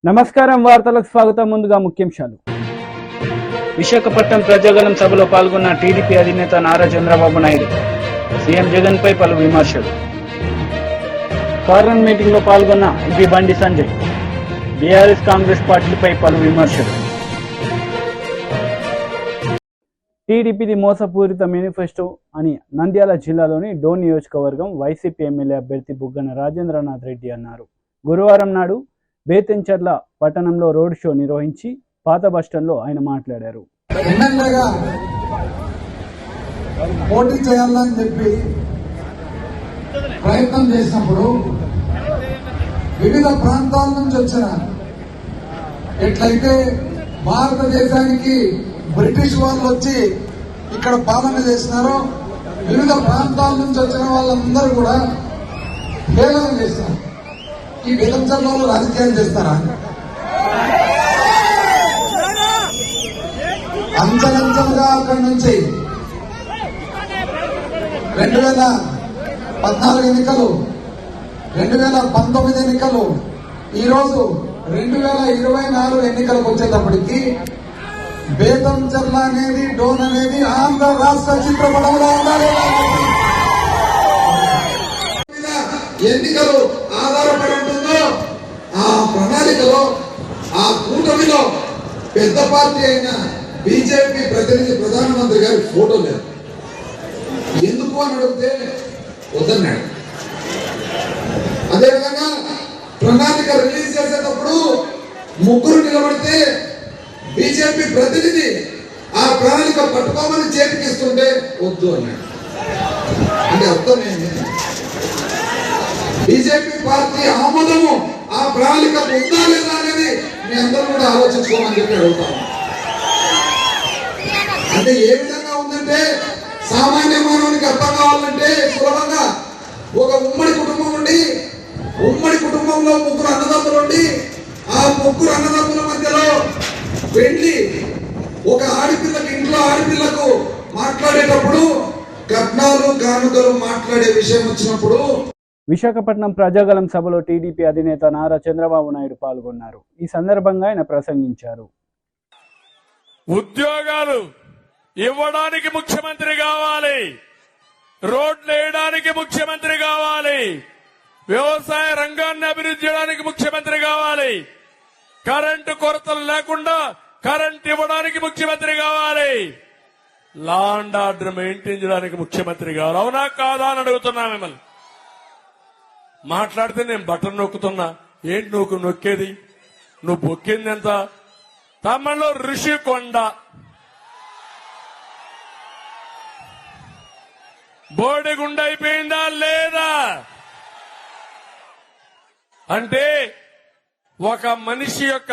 నమస్కారం, వార్తలకు స్వాగతం. ముందుగా ముఖ్యాంశాలు. విశాఖపట్నం ప్రజాగళం సభలో పాల్గొన్న టీడీపీ అధినేత నారా చంద్రబాబు నాయుడు. సీఎం జగన్ పై పలు విమర్శలు. కార్నర్ మీటింగ్ లో పాల్గొన్న ఎంపీ బండి సంజయ్. బీఆర్ఎస్ కాంగ్రెస్ పార్టీలపై పలు విమర్శలు. టీడీపీది మోసపూరిత మేనిఫెస్టో అని నంద్యాల జిల్లాలోని డోన్ నియోజకవర్గం వైసీపీ ఎమ్మెల్యే అభ్యర్థి బుగ్గన రాజేంద్రనాథ్ రెడ్డి అన్నారు. గురువారం నాడు బేతంచెర్ల పట్టణంలో రోడ్ షో నిర్వహించి పాత బస్టాండ్లో ఆయన మాట్లాడారు. పోటీ చేయాలని చెప్పి ప్రయత్నం చేసినప్పుడు వివిధ ప్రాంతాల నుంచి వచ్చిన ఎట్లయితే భారతదేశానికి బ్రిటిష్ వాళ్ళు వచ్చి ఇక్కడ పాలన చేసినారో వివిధ ప్రాంతాల నుంచి వచ్చిన వాళ్ళందరూ కూడా హేళన చేసినారు. ఈ విధంగా రాజకీయాలు చేస్తారా? అంచెలంచెలుగా అక్కడి నుంచి 2014 ఎన్నికలు, 2019 ఎన్నికలు, ఈరోజు 2024 ఎన్నికలకు వచ్చేటప్పటికి బేతంచెర్ల అనేది, డోన్ అనేది ఆంధ్ర రాష్ట్ర చిత్రపటంలో ఉండాలి. ఎన్నికలు ఆధారపడి ఉంటుందో ఆ ప్రణాళికలో, ఆ కూటమిలో పెద్ద పార్టీ అయిన బీజేపీ ప్రతినిధి ప్రధానమంత్రి గారి ఫోటో లేదు. ఎందుకు అని అడిగితే వద్దన్నాడు. అదేవిధంగా ప్రణాళిక రిలీజ్ చేసేటప్పుడు ముగ్గురు నిలబడితే బీజేపీ ప్రతినిధి ఆ ప్రణాళిక పట్టుకోమని చేతికిస్తుంటే వద్దు అన్నాడు. అంటే అర్థం ఏంటి? బీజేపీ పార్టీ ఆమోదము ఆ ప్రణాళిక ఉందా లేదా అనేది మీ అందరూ కూడా ఆలోచించుకోమని చెప్పి అడుగుతాం. అంటే ఏ విధంగా ఉందంటే, సామాన్య మానవునికి అర్థం కావాలంటే సులభంగా ఒక ఉమ్మడి కుటుంబం ఉండి, ఉమ్మడి కుటుంబంలో ముగ్గురు అన్నదమ్ములు ఉండి, ఆ ముగ్గురు అన్నదమ్ముల మధ్యలో వెళ్ళి ఒక ఆడపిల్లకి, ఇంట్లో ఆడపిల్లకు మాట్లాడేటప్పుడు కట్నాలు కానుకలు మాట్లాడే విషయం వచ్చినప్పుడు. విశాఖపట్నం ప్రజాగళం సభలో టీడీపీ అధినేత నారా చంద్రబాబు నాయుడు పాల్గొన్నారు. ఈ సందర్భంగా ఆయన ప్రసంగించారు. ఉద్యోగాలు ఇవ్వడానికి ముఖ్యమంత్రి కావాలి, రోడ్లు వేయడానికి ముఖ్యమంత్రి కావాలి, వ్యవసాయ రంగాన్ని అభివృద్ధి చేయడానికి ముఖ్యమంత్రి కావాలి, కరెంటు కొరతలు లేకుండా కరెంట్ ఇవ్వడానికి ముఖ్యమంత్రి కావాలి, లా అండ్ ఆర్డర్ మెయింటైన్ చేయడానికి ముఖ్యమంత్రి కావాలి. అవునా కాదా అని అడుగుతున్నా మిమ్మల్ని. మాట్లాడితే నేను బటన్ నొక్కుతున్నా. ఏంటి నువ్వు నొక్కేది? నువ్వు బొక్కింది ఎంత? తమిళలో ఋషికొండ, బోడిగుండ అయిపోయిందా లేదా? అంటే ఒక మనిషి యొక్క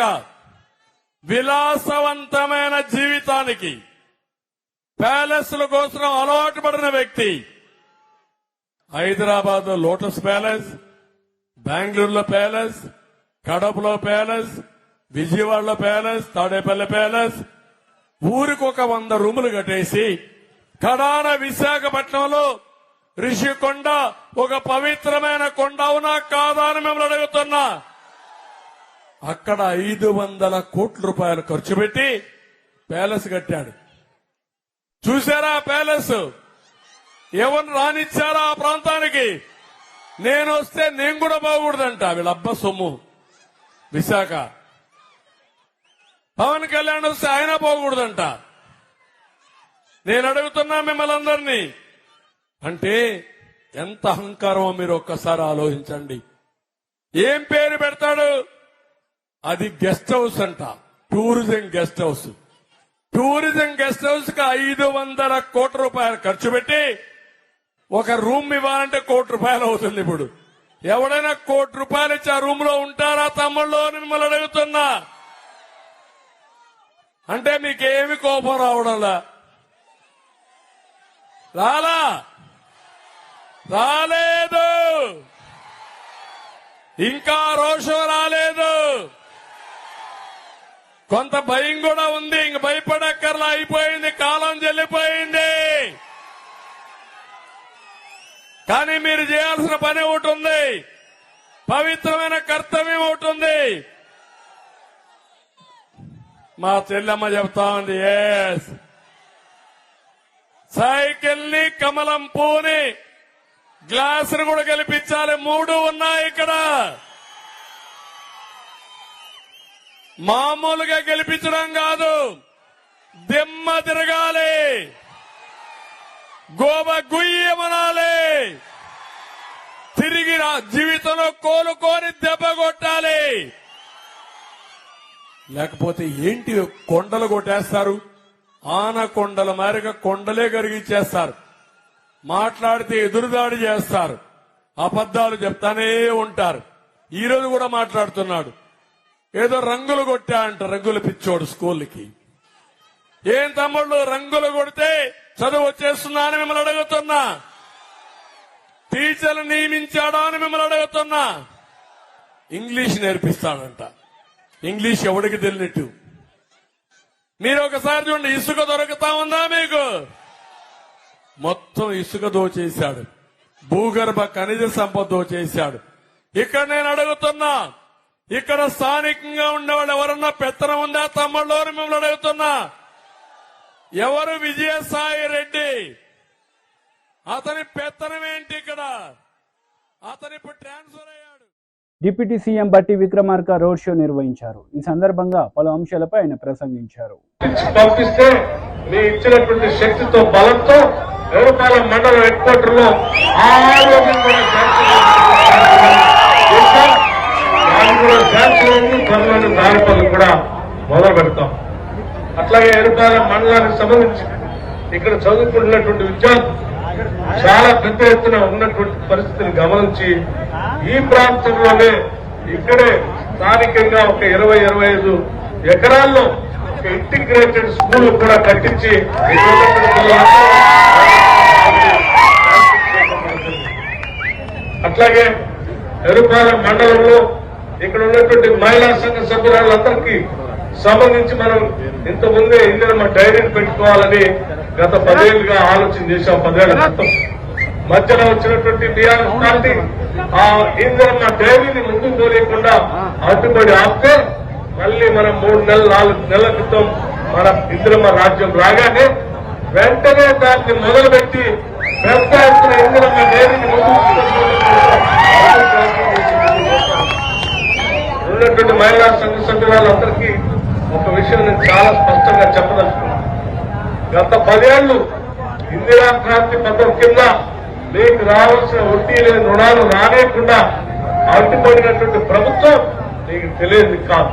విలాసవంతమైన జీవితానికి ప్యాలెస్ల కోసం అలవాటు పడిన వ్యక్తి హైదరాబాద్ లో లోటస్ ప్యాలెస్, బెంగళూరులో ప్యాలెస్, కడపలో ప్యాలెస్, విజయవాడలో ప్యాలెస్, తాడేపల్లి ప్యాలెస్, ఊరికి ఒక 100 రూములు కట్టేసి కడాన విశాఖపట్నంలో రిషికొండ ఒక పవిత్రమైన కొండ. అవునా కాదా అని మిమ్మల్ని అడుగుతున్నా. అక్కడ 500 కోట్ల రూపాయలు ఖర్చు పెట్టి ప్యాలెస్ కట్టాడు. చూశారా ప్యాలెస్? ఎవరు రానిచ్చారా ఆ ప్రాంతానికి? నేను వస్తే నేను కూడా బాగూడదంట. వీళ్ళబ్బ సొమ్ము విశాఖ. పవన్ కళ్యాణ్ వస్తే ఆయన పోకూడదంట. నేను అడుగుతున్నా మిమ్మల్ని అందరినీ, అంటే ఎంత అహంకారమో మీరు ఒక్కసారి ఆలోచించండి. ఏం పేరు పెడతాడు? అది గెస్ట్ హౌస్ అంట, tourism guest house. Tourism guest house కి 500 కోట్ల రూపాయలు ఖర్చు పెట్టి ఒక రూమ్ ఇవ్వాలంటే 1 కోటి రూపాయలు అవుతుంది. ఇప్పుడు ఎవడైనా 1 కోటి రూపాయలు ఇచ్చి ఆ రూమ్ లో ఉంటారా తమ్ముళ్ళు అని మిమ్మల్ని అడుగుతున్నా. అంటే మీకేమి కోపం రావడంలా? రాలేదు, ఇంకా రోషం రాలేదు. కొంత భయం కూడా ఉంది. ఇంక భయపడక్కర్లా, అయిపోయింది, కాలం చెల్లిపోయింది. కానీ మీరు చేయాల్సిన పని ఒకటి ఉంది, పవిత్రమైన కర్తవ్యం ఒకటి ఉంది. మా చెల్లెమ్మ చెప్తా ఉంది ఎస్ సైకిల్ ని కమలం పూని గ్లాసును కూడా గెలిపించాలి. 3 ఉన్నాయి ఇక్కడ. మామూలుగా గెలిపించడం కాదు, దిమ్మ తిరగాలి, గోబ గుయ్యమనాలి, తిరిగి జీవితంలో కోలుకోని దెబ్బ కొట్టాలి. లేకపోతే ఏంటి కొండలు కొట్టేస్తారు, ఆనకొండల మేరకు కొండలే కరిగిచ్చేస్తారు, మాట్లాడితే ఎదురుదాడి చేస్తారు, అబద్దాలు చెప్తానే ఉంటారు. ఈ రోజు కూడా మాట్లాడుతున్నాడు, ఏదో రంగులు కొట్టా అంట, రంగులు పిచ్చోడు స్కూల్కి. ఏం తమ్ముళ్ళు రంగులు కొడితే చదువు వచ్చేస్తుందా అని మిమ్మల్ని అడుగుతున్నా, టీచర్లు నియమించాడా అని మిమ్మల్ని అడుగుతున్నా. ఇంగ్లీష్ నేర్పిస్తాడంట, ఇంగ్లీష్ ఎవడికి తెలియనట్టు. మీరు ఒకసారి చూడండి, ఇసుక దొరుకుతా ఉందా మీకు? మొత్తం ఇసుక దోచేశాడు, భూగర్భ ఖనిజ సంపద దోచేశాడు. ఇక్కడ నేను అడుగుతున్నా, ఇక్కడ స్థానికంగా ఉండేవాళ్ళు ఎవరన్నా పెత్తనం ఉందా తమ్ముళ్ళు అని మిమ్మల్ని అడుగుతున్నా. ఎవరు? విజయసాయి రెడ్డి. అతని పెత్తనం ఏంటి ఇక్కడ? అతను ఇప్పుడు ట్రాన్స్ఫర్ అయ్యాడు. డిప్యూటీ సీఎం బట్టి విక్రమార్క రోడ్ షో నిర్వహించారు. ఈ సందర్భంగా పలు అంశాలపై ఆయన ప్రసంగించారు. పంపిస్తే మీ ఇచ్చినటువంటి శక్తితో బలంతో ఎరుపాల మండలం హెడ్ క్వార్టర్ లో త్వరలోని దారి పనులు కూడా మొదలు పెడతాం. అట్లాగే ఎరుపాల మండలానికి సంబంధించి ఇక్కడ చదువుకుంటున్నటువంటి విద్యార్థులు చాలా పెద్ద ఎత్తున ఉన్నటువంటి పరిస్థితిని గమనించి ఈ ప్రాంతంలోనే ఇక్కడే స్థానికంగా ఒక 20-25 ఎకరాల్లో ఒక ఇంటిగ్రేటెడ్ స్కూల్ కూడా కట్టించి అట్లాగే ఎరుపాల మండలంలో ఇక్కడ ఉన్నటువంటి మహిళా సంఘ సభ్యులందరికీ సంబంధించి మనం ఇంతకుముందే ఇందులో డైరీని పెట్టుకోవాలని గత 10 ఏళ్లుగా ఆలోచన చేశాం. 10 ఏళ్ల క్రితం మధ్యలో వచ్చినటువంటి టీఆర్ఎస్ పార్టీ ఆ ఇందిరమ్మ డైరీని ముందుకు పోలేకుండా అడ్డుపడి ఆపితే మళ్ళీ మనం 3 నెలలు 4 నెలల క్రితం మన ఇందిరమ్మ రాజ్యం రాగానే వెంటనే దాన్ని మొదలుపెట్టి పెద్ద ఎత్తున ఇందిరమ్మ డైరీని ఉన్నటువంటి మహిళా సంఘ సభ్యులందరికీ ఒక విషయం నేను చాలా స్పష్టంగా చెప్పదలుచుకున్నాను. గత 10 ఏళ్లు ఇందిరా క్రాంతి పథకం కింద మీకు రావాల్సిన వడ్డీ లేని రుణాలు రానేకుండా అడ్డుపడినటువంటి ప్రభుత్వం మీకు తెలియదు కాదు.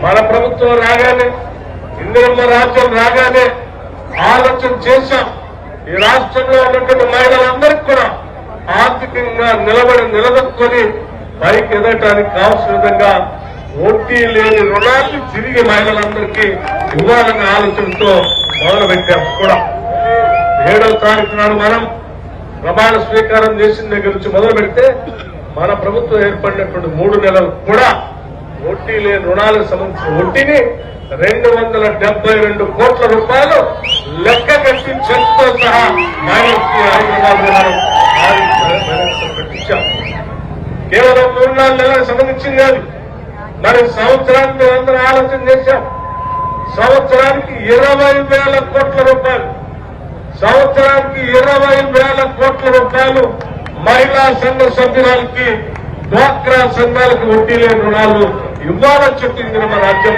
మన ప్రభుత్వం రాగానే, ఇందిరమ్మ రాజ్యం రాగానే ఆలోచన చేశాం. ఈ రాష్ట్రంలో ఉన్నటువంటి మహిళలందరికీ కూడా ఆర్థికంగా నిలదొక్కుని పైకి ఎదగటానికి కావాల్సిన విధంగా వడ్డీ లేని రుణాన్ని తిరిగి మహిళలందరికీ ఇవ్వాలనే ఆలోచనతో మొదలుపెట్టాం. కూడా 7వ తారీఖు నాడు మనం ప్రమాణ స్వీకారం చేసిన దగ్గర నుంచి మొదలు పెడితే మన ప్రభుత్వం ఏర్పడినటువంటి 3 నెలలు కూడా వడ్డీ లేని రుణాలకు సంబంధించిన వడ్డీని 272 కోట్ల రూపాయలు లెక్క కట్టి చెక్తో సహా మహిళలకి హైదరాబాద్ పెట్టించాం. కేవలం 3-4 నెలలకు సంబంధించింది కాదు, మరి సంవత్సరానికి అందరూ ఆలోచన చేశాం. సంవత్సరానికి 20,000 కోట్ల రూపాయలు, సంవత్సరానికి 20,000 కోట్ల రూపాయలు మహిళా సంఘ సభ్యురాలకి, డ్వాక్రా సంఘాలకు వడ్డీ లేని రుణాలు ఇవ్వాలని చెప్పింది మన రాజ్యం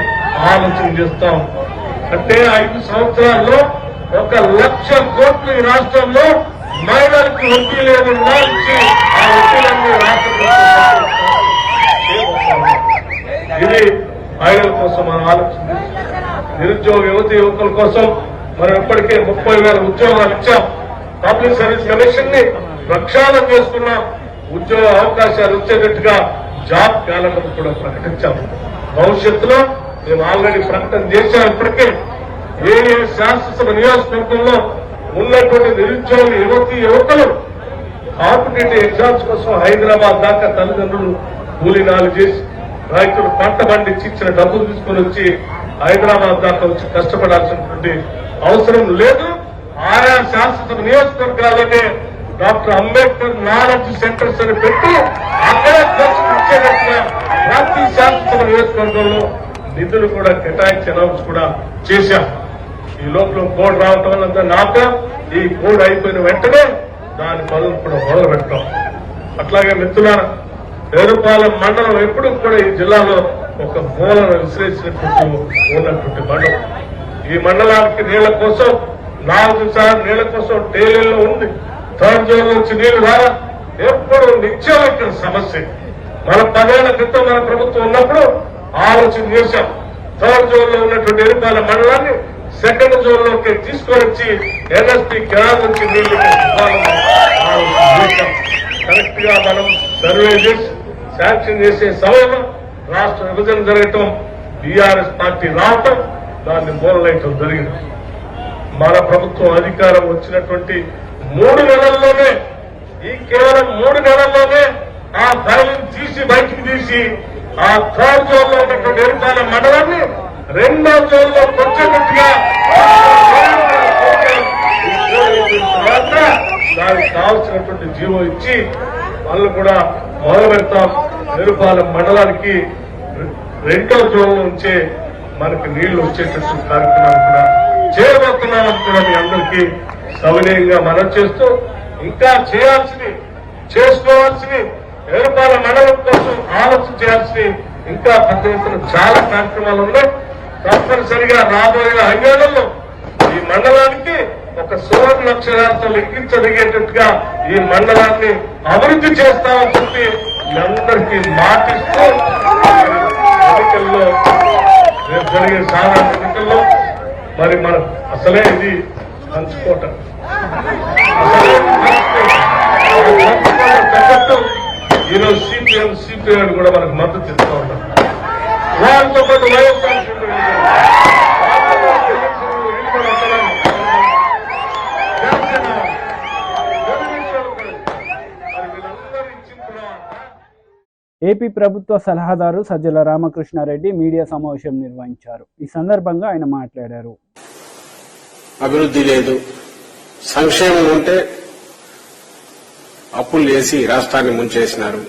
ఆలోచన చేస్తాం. అంటే 5 సంవత్సరాల్లో 1,00,000 కోట్లు ఈ రాష్ట్రంలో మహిళలకు వడ్డీ లేని రుణాలు ఇచ్చి ఆ వడ్డీలన్నీ రాష్ట్ర ఇది మహిళల కోసం మనం ఆలోచన. నిరుద్యోగ యువకుల కోసం మనం ఇప్పటికే 30,000 ఉద్యోగాలు ఇచ్చాం. పబ్లిక్ సర్వీస్ కమిషన్ ని ప్రక్షాళన చేసుకున్నాం. ఉద్యోగ అవకాశాలు వచ్చేటట్టుగా జాబ్ క్యాలెండర్ కూడా ప్రకటించాం. భవిష్యత్తులో మేము ఆల్రెడీ ప్రకటన చేశాం. ఇప్పటికే ఏ శాసనసభ నియోజకవర్గంలో ఉన్నటువంటి నిరుద్యోగ యువకులు కాంపిటేటివ్ ఎగ్జామ్స్ కోసం హైదరాబాద్ దాకా తల్లిదండ్రులు కూలీనాలు చేసి రైతులు పంట పండించి ఇచ్చిన డబ్బులు తీసుకుని వచ్చి హైదరాబాద్ దాకా వచ్చి కష్టపడాల్సినటువంటి అవసరం లేదు. ఆయా శాసనసభ నియోజకవర్గాలనే డాక్టర్ అంబేద్కర్ నాలెడ్జ్ సెంటర్స్ అని పెట్టి అక్కడే ఇచ్చేటట్టుగా ప్రతి శాసనసభ నియోజకవర్గంలో నిధులు కూడా కేటాయించి అనౌన్స్ కూడా చేశాం. ఈ లోపల కోడ్ రావటం వల్ల నాక ఈ కోడ్ అయిపోయిన వెంటనే దాని పనులు కూడా మొదలు పెట్టాం. అట్లాగే మిత్రులారా, పేరుపాలెం మండలం ఎప్పుడు కూడా ఈ జిల్లాలో ఒక మూలను విశ్లేషించినట్టు ఉన్నటువంటి మండలం. ఈ మండలానికి నీళ్ల కోసం 4 సార్లు నీళ్ల కోసం డైలీలో ఉంది. థర్డ్ జోన్ నుంచి నీళ్లు రావా ఎప్పుడు నిత్యం ఇక్కడ సమస్య. మన 10 ఏళ్ల క్రితం మన ప్రభుత్వం ఉన్నప్పుడు ఆలోచన చేశాం. థర్డ్ జోన్ లో ఉన్నటువంటి ఎరుపాల మండలాన్ని సెకండ్ జోన్ లోకి తీసుకొని వచ్చి ఎన్ఎస్పీ కెనాల్ నుంచి నీళ్లు కరెక్ట్ గా మనం సర్వే చేసి శాంక్షన్ చేసే సమయంలో రాష్ట్ర విభజన జరగటం, టీఆర్ఎస్ పార్టీ రావటం, దాన్ని మూలలేయటం జరిగింది. మన ప్రభుత్వం అధికారం వచ్చినటువంటి 3 నెలల్లోనే, ఈ కేవలం 3 నెలల్లోనే ఆ ఫైలింగ్ తీసి బయటికి తీసి ఆ థర్డ్ జోన్ లో ఉన్నటువంటి ఎరుపాల మండలాన్ని 2వ జోన్ లో వచ్చేటట్టుగా దానికి కావాల్సినటువంటి జీవో ఇచ్చి వాళ్ళు కూడా మొదలు పెడతాం. ఎరుపాల మండలానికి 2వ జోన్ నుంచే మనకి నీళ్లు వచ్చేటట్టు కార్యక్రమాలు కూడా చేయబోతున్నామని కూడా మీ అందరికీ సవినయంగా మనం చేస్తూ, ఇంకా చేయాల్సింది, చేసుకోవాల్సింది, ఎరుపాల మండలం కోసం ఆలోచన చేయాల్సింది ఇంకా పెద్ద ఎత్తున చాలా కార్యక్రమాలు ఉన్నాయి. తప్పనిసరిగా రాబోయే 5 ఏళ్లలో ఈ మండలానికి ఒక సువర్ణ అక్షరాలతో లెక్కించదగేటట్టుగా ఈ మండలాన్ని అభివృద్ధి చేస్తామని చెప్పి మీ అందరికీ మాటిస్తూ, ఎన్నికల్లో రేపు జరిగే సాధారణ ఎన్నికల్లో మరి మన అసలే ఇది పంచుకోవటం, తగ్గట్టు ఈరోజు సిపిఐ కూడా మనకు మద్దతు ఇస్తూ ఉంటాం. వారితో పాటు వైఎస్ఆర్ ఏపీ ప్రభుత్వ సలహాదారు సజ్జల రామకృష్ణారెడ్డి మీడియా సమావేశం నిర్వహించారు. ఈ సందర్భంగా ఆయన మాట్లాడారు. అభివృద్ధి లేదు, సంక్షేమం ఉంటే అప్పులు చేసి రాష్ట్రాన్ని ముంచేసినారు.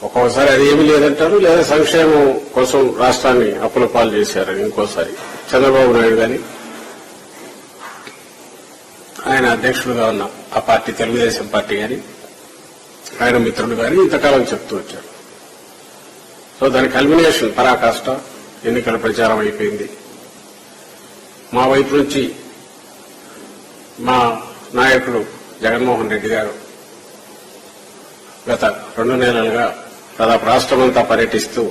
ఒక్కోసారి అది ఏమీ లేదంటారు, లేదా సంక్షేమం కోసం రాష్ట్రాన్ని అప్పుల పాలు చేశారు. ఇంకోసారి చంద్రబాబు నాయుడు గాని ఆయన అధ్యక్షుడుగా ఉన్న ఆ పార్టీ తెలుగుదేశం పార్టీ గాని ఆయన మిత్రులు గాని ఇంతకాలం చెప్తూ వచ్చారు. సో దాని కల్మినేషన్ పరాకాష్ట ఎన్నికల ప్రచారం అయిపోయింది. మా వైపు నుంచి మా నాయకుడు జగన్మోహన్ రెడ్డి గారు గత 2 నెలలుగా దాదాపు రాష్ట్రమంతా పర్యటిస్తూ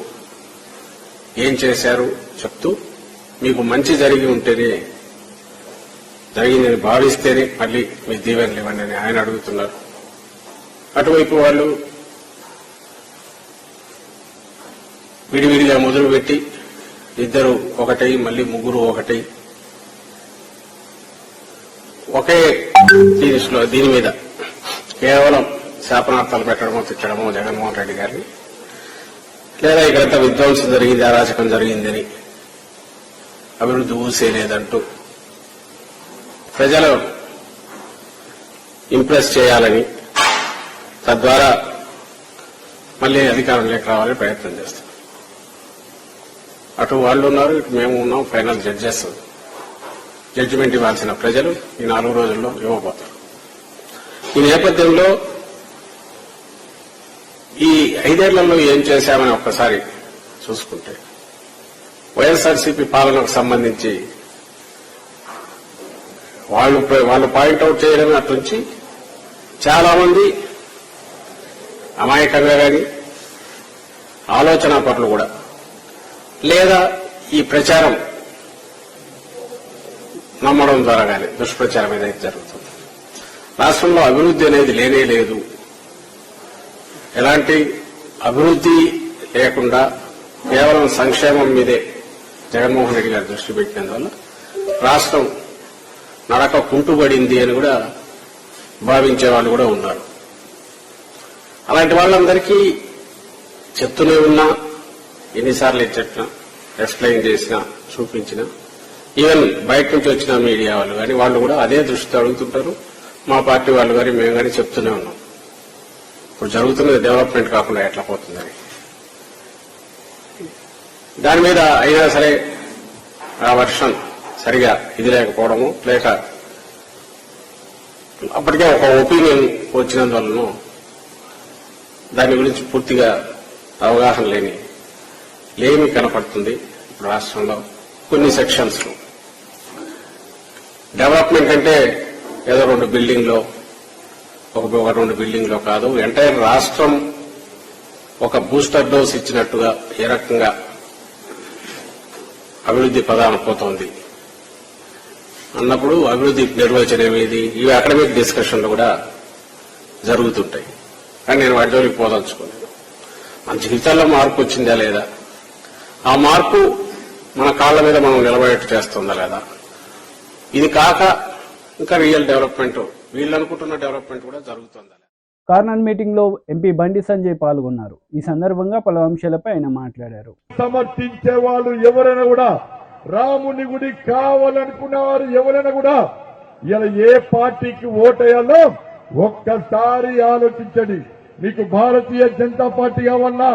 ఏం చేశారు చెప్తూ, మీకు మంచి జరిగి ఉంటేనే, జరిగిందని భావిస్తేనే మళ్లీ మీ దీవెనలు ఇవ్వండి అని ఆయన అడుగుతున్నారు. అటువైపు వాళ్ళు విడివిడిగా మొదలుపెట్టి ఇద్దరు ఒకటై మళ్లీ ముగ్గురు ఒకటై ఒకే దీని మీద కేవలం శాపనార్థాలు పెట్టడమో తిట్టడమో జగన్మోహన్ రెడ్డి గారిని, లేదా ఇక్కడంతా విధ్వంసం జరిగింది, అరాచకం జరిగిందని, అభివృద్ధి ఊసేలేదంటూ ప్రజలు ఇంప్రెస్ చేయాలని, తద్వారా మళ్లీ అధికారంలోకి రావాలని ప్రయత్నం చేస్తాం. అటు వాళ్ళు ఉన్నారు, ఇటు మేము ఉన్నాం. ఫైనల్ జడ్జెస్ జడ్జిమెంట్ ఇవ్వాల్సిన ప్రజలు ఈ 4 రోజుల్లో ఇవ్వబోతారు. ఈ నేపథ్యంలో ఈ 5 ఏళ్లలో ఏం చేశామని ఒక్కసారి చూసుకుంటే, వైఎస్ఆర్సీపీ పాలనకు సంబంధించి వాళ్ళు పాయింట్అవుట్ చేయడమే అట్నుంచి చాలా మంది అమాయకంగా కానీ, ఆలోచన పట్ల కూడా, లేదా ఈ ప్రచారం నమ్మడం ద్వారా కానీ దుష్ప్రచారం ఏదైతే జరుగుతుంది, రాష్ట్రంలో అభివృద్ధి అనేది లేనే లేదు. ఎలాంటి అభివృద్ధి లేకుండా కేవలం సంక్షేమం మీదే జగన్మోహన్ రెడ్డి గారు దృష్టి పెట్టినందువల్ల రాష్ట్రం నడక కుంటుబడింది అని కూడా భావించే వాళ్ళు కూడా ఉన్నారు. అలాంటి వాళ్ళందరికీ చెప్తూనే ఉన్నా, ఎన్నిసార్లు చెప్పినా, ఎక్స్ప్లెయిన్ చేసినా, చూపించినా, ఈవెన్ బయట నుంచి వచ్చిన మీడియా వాళ్ళు కానీ వాళ్ళు కూడా అదే దృష్టితో అడుగుతుంటారు. మా పార్టీ వాళ్ళు కానీ మేము కానీ చెప్తూనే ఉన్నాం, ఇప్పుడు జరుగుతున్నది డెవలప్మెంట్ కాకుండా ఎట్లా పోతుందని. దాని మీద అయినా సరే ఆ వర్షన్ సరిగా ఇది లేకపోవడము, లేక అప్పటికే ఒక ఒపీనియన్ వచ్చినందువలన దాని గురించి పూర్తిగా అవగాహన లేమి కనపడుతుంది. ఇప్పుడు రాష్ట్రంలో కొన్ని సెక్షన్స్ లో డెవలప్మెంట్ అంటే ఏదో 2 బిల్డింగ్లో ఒక 2 బిల్డింగ్లో కాదు, ఎంటైర్ రాష్ట్రం ఒక బూస్టర్ డోస్ ఇచ్చినట్టుగా ఏ రకంగా అభివృద్ధి పదాన పోతోంది అన్నప్పుడు అభివృద్ధి నిర్వచనం ఏది, ఇవి అకాడమిక్ డిస్కషన్లు కూడా జరుగుతుంటాయి. కానీ నేను వాటి జోలికి పోదలుచుకోలేదు. మన జీవితాల్లో మార్పు వచ్చిందా లేదా, ఆ మార్పు మన కాళ్ల మీద మనం నిలబడేట్టు చేస్తుందా లేదా, ఇది కాక ఇంకా రియల్ డెవలప్మెంట్ వీళ్ళు అనుకుంటున్న డెవలప్మెంట్ కూడా జరుగుతుందా. కార్నర్ మీటింగ్ లో ఎంపీ బండి సంజయ్ పాల్గొన్నారు. ఈ సందర్భంగా పలు అంశాలపై ఆయన మాట్లాడారు. సమర్థించే వాళ్ళు ఎవరైనా కూడా, రాముని గుడి కావాలనుకున్నవారు ఎవరైనా కూడా ఇలా ఏ పార్టీకి ఓటేయాలో ఒక్కసారి ఆలోచించండి. మీకు భారతీయ జనతా పార్టీ కావాలన్నా,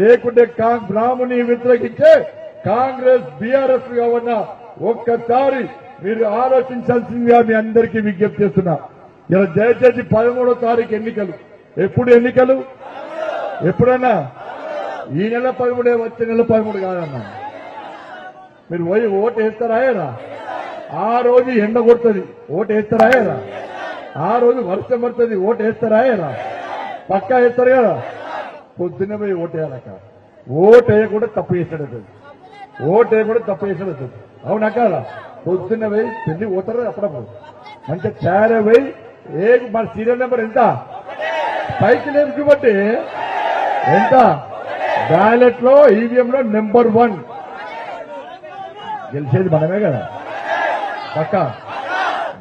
లేకుంటే రాముని వ్యతిరేకించే కాంగ్రెస్ బీఆర్ఎస్ కావాలన్నా ఒక్కసారి మీరు ఆలోచించాల్సిందిగా మీ అందరికీ విజ్ఞప్తి చేస్తున్నా. ఇలా దయచేసి 13వ తారీఖు ఎన్నికలు. ఎప్పుడు ఎన్నికలు? ఎప్పుడన్నా ఈ నెల 13 వచ్చే నెల 13 కాదన్నా. మీరు పోయి ఓటు వేస్తారాయరా? ఆ రోజు ఎండ కొడుతుంది, ఓటు వేస్తారాయరా? ఆ రోజు వర్షం పడుతుంది, ఓటు వేస్తారాయరా? పక్కా వేస్తారు కదా. పొద్దున్న పోయి ఓటు వేయాలక. ఓటు వేయకుండా తప్పు చేసాడు, ఓటు వేయకుండా తప్పు చేసాడు. అవునా కాదా? పొద్దున్న పోయి పెళ్లి పోతారు అప్పుడప్పుడు మంచిగా తయారై పోయి మన సీరియల్ నెంబర్ ఎంత, సైకిల్ బట్టి ఎంత, బ్యాలెట్ లో ఈవీఎం లో నెంబర్ 1 గెలిచేది మనమే కదా. పక్క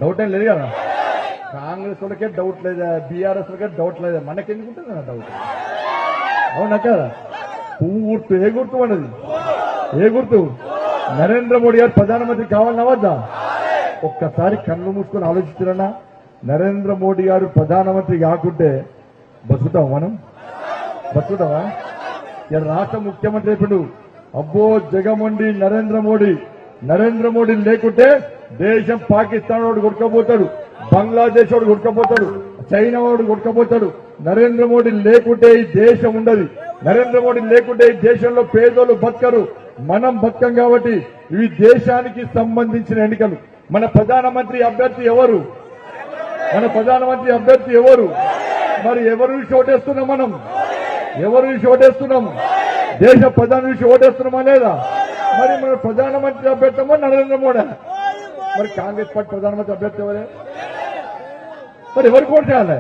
డౌట్ ఏం లేదు కదా. కాంగ్రెస్ వాళ్ళకే డౌట్ లేదా, బీఆర్ఎస్ వాళ్ళకే డౌట్ లేదా, మనకెందుకుంటుంది కదా డౌట్. అవునా కదా? పువ్వు గుర్తు ఏ గుర్తు అన్నది, ఏ గుర్తు? నరేంద్ర మోడీ గారు ప్రధానమంత్రి కావాలన్నా వద్దా? ఒక్కసారి కళ్ళు మూసుకొని ఆలోచించారన్నా. నరేంద్ర మోడీ గారు ప్రధానమంత్రి కాకుంటే బతుకుతాం మనం? బతుకుతావా? ఇలా రాష్ట్ర ముఖ్యమంత్రి ఇప్పుడు అబ్బో జగమండి నరేంద్ర మోడీ లేకుంటే దేశం పాకిస్తాన్ వాడు కొట్టుకపోతాడు, బంగ్లాదేశ్ వాడు కొట్టుకపోతాడు, చైనా వాడు కొట్టుకపోతాడు. నరేంద్ర మోడీ లేకుంటే ఈ దేశం ఉండదు. నరేంద్ర మోడీ లేకుంటే ఈ దేశంలో పేదోళ్ళు బతకరు, మనం బతకం. కాబట్టి ఇవి దేశానికి సంబంధించిన ఎన్నికలు. మన ప్రధానమంత్రి అభ్యర్థి ఎవరు? మరి ఎవరు నుంచి ఓటేస్తున్నాం మనం? ఎవరు నుంచి ఓటేస్తున్నాం? దేశ ప్రధాని నుంచి ఓటేస్తున్నామా లేదా? మరి మన ప్రధానమంత్రి అభ్యర్థమో నరేంద్ర మోడీ? మరి కాంగ్రెస్ పార్టీ ప్రధానమంత్రి అభ్యర్థి ఎవరే? మరి ఎవరు కోటేయాలి?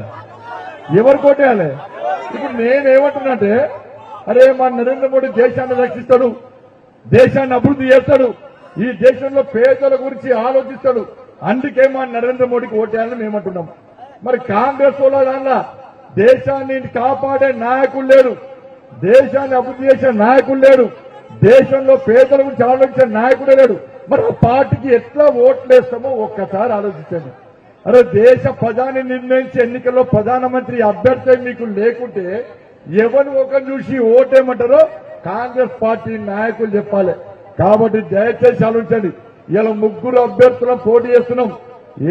ఇప్పుడు నేనేమంటున్నానంటే, అరే మా నరేంద్ర మోడీ దేశాన్ని రక్షిస్తాడు, దేశాన్ని అభివృద్ధి చేస్తాడు, ఈ దేశంలో పేదల గురించి ఆలోచిస్తాడు, అందుకే మా నరేంద్ర మోడీకి ఓటేయాలని మేమంటున్నాం. మరి కాంగ్రెస్ వాళ్ళ దానిలో దేశాన్ని కాపాడే నాయకులు లేరు, దేశాన్ని అభివృద్ధి చేసే నాయకులు లేరు, దేశంలో పేదల గురించి ఆలోచించే నాయకుడే లేడు. మరి ఆ పార్టీకి ఎట్లా ఓట్లేస్తామో ఒక్కసారి ఆలోచించండి. అరే దేశ ప్రధాని నిర్ణయించే ఎన్నికల్లో ప్రధానమంత్రి అభ్యర్థి మీకు లేకుంటే ఎవరు ఒకరు చూసి ఓటేయమంటారో కాంగ్రెస్ పార్టీ నాయకులు చెప్పాలి. కాబట్టి దయచేసి ఆలోచించండి. ఇలా 3 అభ్యర్థులను పోటీ చేస్తున్నాం.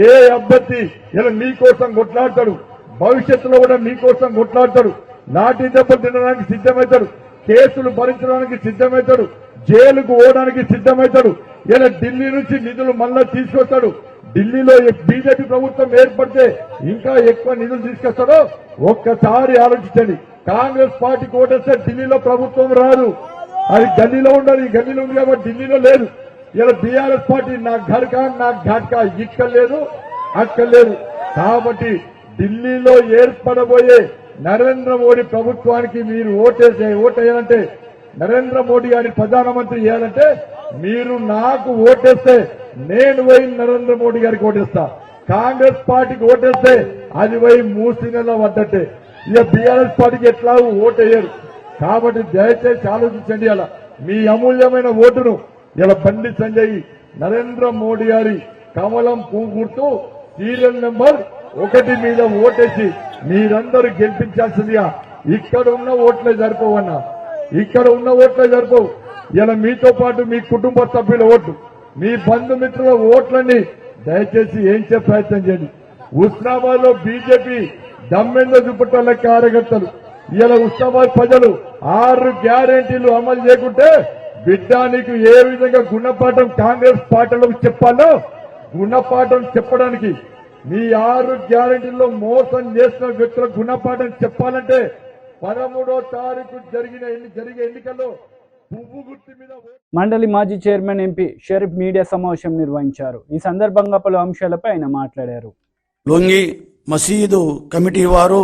ఏ అభ్యర్థి ఇలా మీకోసం కొట్లాడతాడు, భవిష్యత్తులో కూడా మీకోసం కొట్లాడతాడు, లాఠీ దెబ్బలు తినడానికి సిద్ధమవుతాడు, కేసులు భరించడానికి సిద్ధమవుతాడు, జైలుకు పోవడానికి సిద్ధమవుతాడు. ఇలా ఢిల్లీ నుంచి నిధులు మళ్ళా తీసుకొస్తాడు. ఢిల్లీలో బీజేపీ ప్రభుత్వం ఏర్పడితే ఇంకా ఎక్కువ నిధులు తీసుకొస్తాడో ఒక్కసారి ఆలోచించండి. కాంగ్రెస్ పార్టీకి ఓటేస్తే ఢిల్లీలో ప్రభుత్వం రాదు, అది గల్లీలో ఉండదు. ఈ గల్లీలో ఉంది కాబట్టి ఢిల్లీలో లేదు. ఇలా బీఆర్ఎస్ పార్టీ నా ఘర్కా నా ఘాట్కా ఇక్కడ లేదు, అక్కడ లేదు. కాబట్టి ఢిల్లీలో ఏర్పడబోయే నరేంద్ర మోడీ ప్రభుత్వానికి మీరు ఓటేయాలంటే, నరేంద్ర మోడీ గారిని ప్రధానమంత్రి చేయాలంటే మీరు నాకు ఓటేస్తే నేను పోయి నరేంద్ర మోడీ గారికి ఓటేస్తా. కాంగ్రెస్ పార్టీకి ఓటేస్తే అది పోయి మూసినలో పడ్డట్టే. ఇక బీఆర్ఎస్ పార్టీకి ఎట్లా ఓటేయరు. కాబట్టి దయచేసి ఆలోచించండి. అలా మీ అమూల్యమైన ఓటును ఇలా బండి సంజయ్ నరేంద్ర మోడీ గారి కమలం పువ్వు గుర్తు సీరియల్ నెంబర్ 1 మీద ఓటేసి మీరందరూ గెలిపించాల్సిందిగా. ఇక్కడ ఉన్న ఓట్లే సరిపోవన్నా, ఇక్కడ ఉన్న ఓట్లే సరిపోవు. ఇలా మీతో పాటు మీ కుటుంబ సభ్యుల ఓట్లు, మీ బంధుమిత్రుల ఓట్లని దయచేసి ఏం చెప్పే ప్రయత్నం చేయండి. ఉస్నాబాద్ లో బీజేపీ దమ్మెంద చూపట్టాల కార్యకర్తలు ఇలా ఉస్నాబాద్ ప్రజలు 6 గ్యారెంటీలు అమలు చేయకుంటే బిడ్డ నీకు ఏ విధంగా గుణపాఠం కాంగ్రెస్ పార్టీలో చెప్పాలో గుణపాఠం చెప్పడానికి మీ 6 గ్యారెంటీల్లో మోసం చేసిన వ్యక్తులకు గుణపాఠం చెప్పాలంటే 13వ తారీఖు జరిగే ఎన్నికల్లో పువ్వు గుర్తు మీద మండలి మాజీ చైర్మన్ ఎంపీ షరీఫ్ మీడియా సమావేశం నిర్వహించారు. ఈ సందర్భంగా పలు అంశాలపై ఆయన మాట్లాడారు. లొంగి మసీదు కమిటీ వారు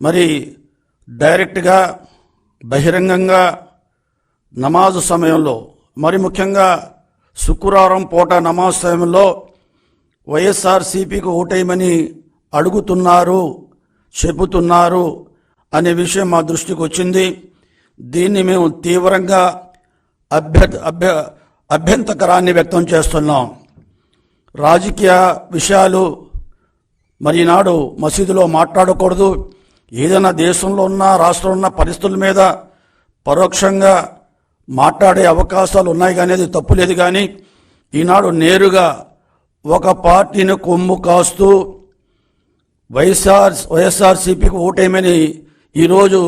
మరి డైరెక్ట్గా బహిరంగంగా నమాజ్ సమయంలో, మరి ముఖ్యంగా శుక్రవారం పూట నమాజ్ సమయంలో వైఎస్ఆర్సీపీకి ఓటేయమని అడుగుతున్నారు, చెబుతున్నారు అనే విషయం మా దృష్టికి వచ్చింది. దీన్ని మేము తీవ్రంగా అభ్యంతకరాన్ని వ్యక్తం చేస్తున్నాం. రాజకీయ విషయాలు మరి ఈనాడు మసీదులో మాట్లాడకూడదు. ఏదైనా దేశంలో ఉన్న రాష్ట్రంలో ఉన్న పరిస్థితుల మీద పరోక్షంగా మాట్లాడే అవకాశాలు ఉన్నాయి కానీ అది తప్పులేదు. కానీ ఈనాడు నేరుగా ఒక పార్టీని కొమ్ము కాస్తూ వైఎస్ఆర్సీపీకి ఓటేయమని ఈరోజు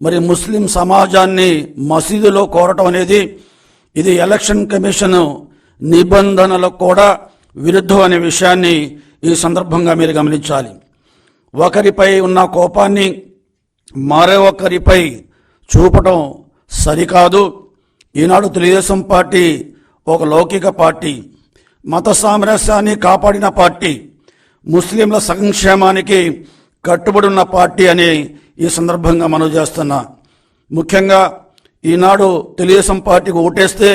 మరి ముస్లిం సమాజాన్ని మసీదులో కోరటం అనేది ఇది ఎలక్షన్ కమిషన్ నిబంధనలకు కూడా విరుద్ధం అనే విషయాన్ని ఈ సందర్భంగా మీరు గమనించాలి. ఒకరిపై ఉన్న కోపాన్ని మరొకరిపై చూపటం సరికాదు. ఈనాడు తెలుగుదేశం పార్టీ ఒక లౌకిక పార్టీ, మత సామరస్యాన్ని కాపాడిన పార్టీ, ముస్లింల సంక్షేమానికి కట్టుబడి ఉన్న పార్టీ అని ఈ సందర్భంగా మనం చేస్తున్నా. ముఖ్యంగా ఈనాడు తెలుగుదేశం పార్టీకి ఓటేస్తే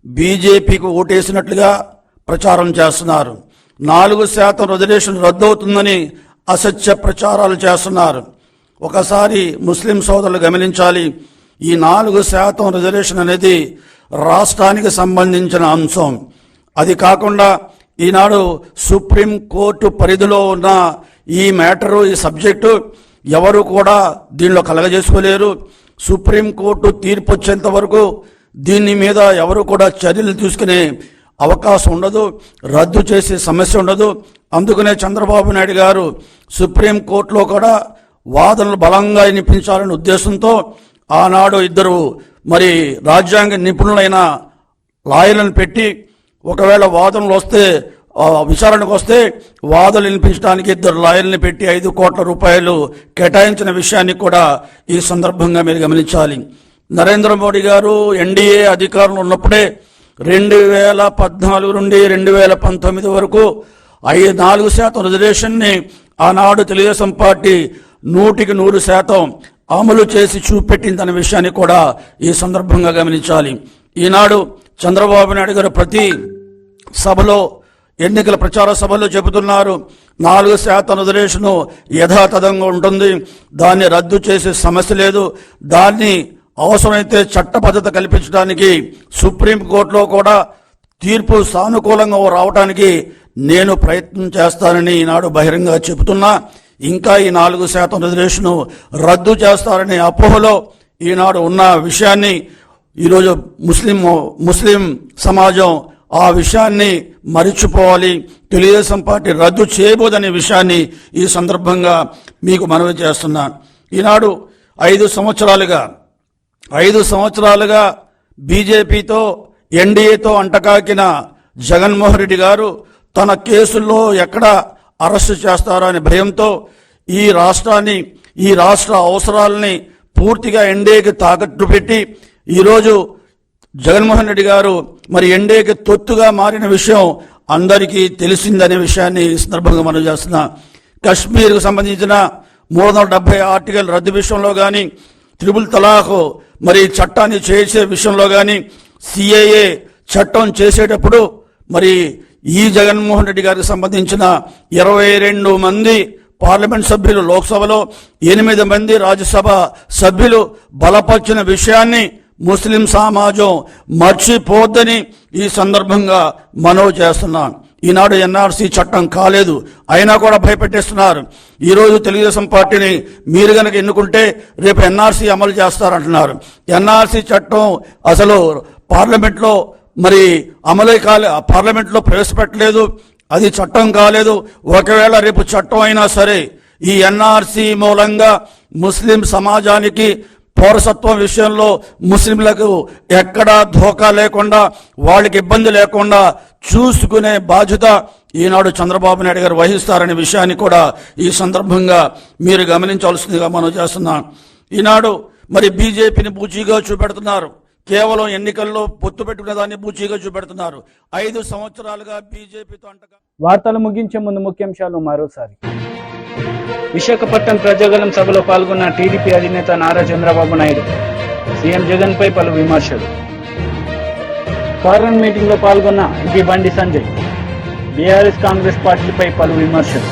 బీజేపీకి ఓటేసినట్లుగా ప్రచారం చేస్తున్నారు. 4% రిజర్వేషన్ రద్దు అవుతుందని అసత్య ప్రచారాలు చేస్తున్నారు. ఒకసారి ముస్లిం సోదరులు గమనించాలి, ఈ 4% రిజర్వేషన్ అనేది రాష్ట్రానికి సంబంధించిన అంశం. అది కాకుండా ఈనాడు సుప్రీం కోర్టు పరిధిలో ఉన్న ఈ మ్యాటరు, ఈ సబ్జెక్టు ఎవరు కూడా దీనిలో కలగజేసుకోలేరు. సుప్రీంకోర్టు తీర్పు వచ్చేంత వరకు దీని మీద ఎవరు కూడా చర్యలు తీసుకునే అవకాశం ఉండదు, రద్దు చేసే సమస్య ఉండదు. అందుకనే చంద్రబాబు నాయుడు గారు సుప్రీంకోర్టులో కూడా వాదనలు బలంగా వినిపించాలనే ఉద్దేశంతో ఆనాడు 2 మరి రాజ్యాంగ నిపుణులైన లాయర్లను పెట్టి ఒకవేళ వాదనలు వస్తే విచారణకు వస్తే వాదనలు వినిపించడానికి 2 లాయర్లను పెట్టి 5 కోట్ల రూపాయలు కేటాయించిన విషయాన్ని కూడా ఈ సందర్భంగా మీరు గమనించాలి. నరేంద్ర మోడీ గారు ఎన్డీఏ అధికారంలో ఉన్నప్పుడే 2014 నుండి 2019 వరకు 4% రిజర్వేషన్ని ఆనాడు తెలుగుదేశం పార్టీ 100% అమలు చేసి చూపెట్టిందన్న విషయాన్ని కూడా ఈ సందర్భంగా గమనించాలి. ఈనాడు చంద్రబాబు నాయుడు గారు ప్రతి సభలో, ఎన్నికల ప్రచార సభలో చెబుతున్నారు 4% రిజర్వేషన్ యథాతథంగా ఉంటుంది, దాన్ని రద్దు చేసే సమస్య లేదు, దాన్ని అవసరమైతే చట్టబద్ధత కల్పించడానికి సుప్రీంకోర్టులో కూడా తీర్పు సానుకూలంగా రావడానికి నేను ప్రయత్నం చేస్తానని ఈనాడు బహిరంగ చెబుతున్నా. ఇంకా ఈ 4% రిజర్వేషన్ రద్దు చేస్తారనే అపోహలో ఈనాడు ఉన్న విషయాన్ని ఈరోజు ముస్లిం సమాజం ఆ విషయాన్ని మరిచిపోవాలి. తెలుగుదేశం పార్టీ రద్దు చేయబోదనే విషయాన్ని ఈ సందర్భంగా మీకు మనవి చేస్తున్నా. ఈనాడు 5 సంవత్సరాలుగా బీజేపీతో ఎన్డీఏతో అంటకాకిన జగన్మోహన్ రెడ్డి గారు తన కేసుల్లో ఎక్కడ అరెస్టు చేస్తారో అనే భయంతో ఈ రాష్ట్ర అవసరాలని పూర్తిగా ఎన్డీఏకి తాకట్టు పెట్టి ఈరోజు జగన్మోహన్ రెడ్డి గారు మరి ఎన్డీఏకి తొత్తుగా మారిన విషయం అందరికీ తెలిసిందనే విషయాన్ని ఈ సందర్భంగా మనం చేస్తున్నా. కశ్మీర్కు సంబంధించిన 370 ఆర్టికల్ రద్దు విషయంలో కానీ, త్రిపుల్ తలాఖ్ మరి చట్టాన్ని చేసే విషయంలో కానీ, సిఏఏ చట్టం చేసేటప్పుడు మరి ఈ జగన్మోహన్ రెడ్డి గారికి సంబంధించిన 22 మంది పార్లమెంట్ సభ్యులు లోక్సభలో, 8 మంది రాజ్యసభ సభ్యులు బలపరిచిన విషయాన్ని ముస్లిం సమాజం మర్చిపోద్దని ఈ సందర్భంగా మనవి చేస్తున్నాం. ఈనాడు ఎన్ఆర్సీ చట్టం కాలేదు, అయినా కూడా భయపెట్టేస్తున్నారు. ఈరోజు తెలుగుదేశం పార్టీని మీరు గనక ఎన్నుకుంటే రేపు ఎన్ఆర్సీ అమలు చేస్తారంటున్నారు. ఎన్ఆర్సీ చట్టం అసలు పార్లమెంట్లో మరి అమలే పార్లమెంట్లో ప్రవేశపెట్టలేదు, అది చట్టం కాలేదు. ఒకవేళ రేపు చట్టం అయినా సరే ఈ ఎన్ఆర్సీ మూలంగా ముస్లిం సమాజానికి పౌరసత్వం విషయంలో ముస్లింలకు ఎక్కడా ధోకా లేకుండా, వాళ్ళకి ఇబ్బంది లేకుండా చూసుకునే బాధ్యత ఈనాడు చంద్రబాబు నాయుడు గారు వహిస్తారనే విషయాన్ని కూడా ఈ సందర్భంగా మీరు గమనించాల్సిందిగా మనం చేస్తున్నాం. ఈనాడు మరి బీజేపీని బూచీగా చూపెడుతున్నారు, కేవలం ఎన్నికల్లో పొత్తు పెట్టుకునే దాన్ని బూచీగా చూపెడుతున్నారు. 5 సంవత్సరాలుగా బీజేపీతో వార్తలు ముగించే ముందు ముఖ్యాంశాలు మరోసారి. విశాఖపట్నం ప్రజాగలం సభలో పాల్గొన్న టీడీపీ అధినేత నారా చంద్రబాబు నాయుడు. సీఎం జగన్ పై పలు విమర్శలు. ఫారెన్ మీటింగ్ లో పాల్గొన్న ఎంపీ బండి సంజయ్. బీఆర్ఎస్ కాంగ్రెస్ పార్టీలపై పలు విమర్శలు.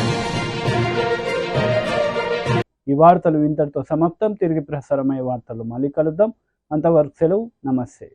ఈ వార్తలు ఇంతటితో సమాప్తం. తిరిగి ప్రసారమయ్యే వార్తలు మళ్ళీ కలుద్దాం. అంతవరకు సెలవు. నమస్తే.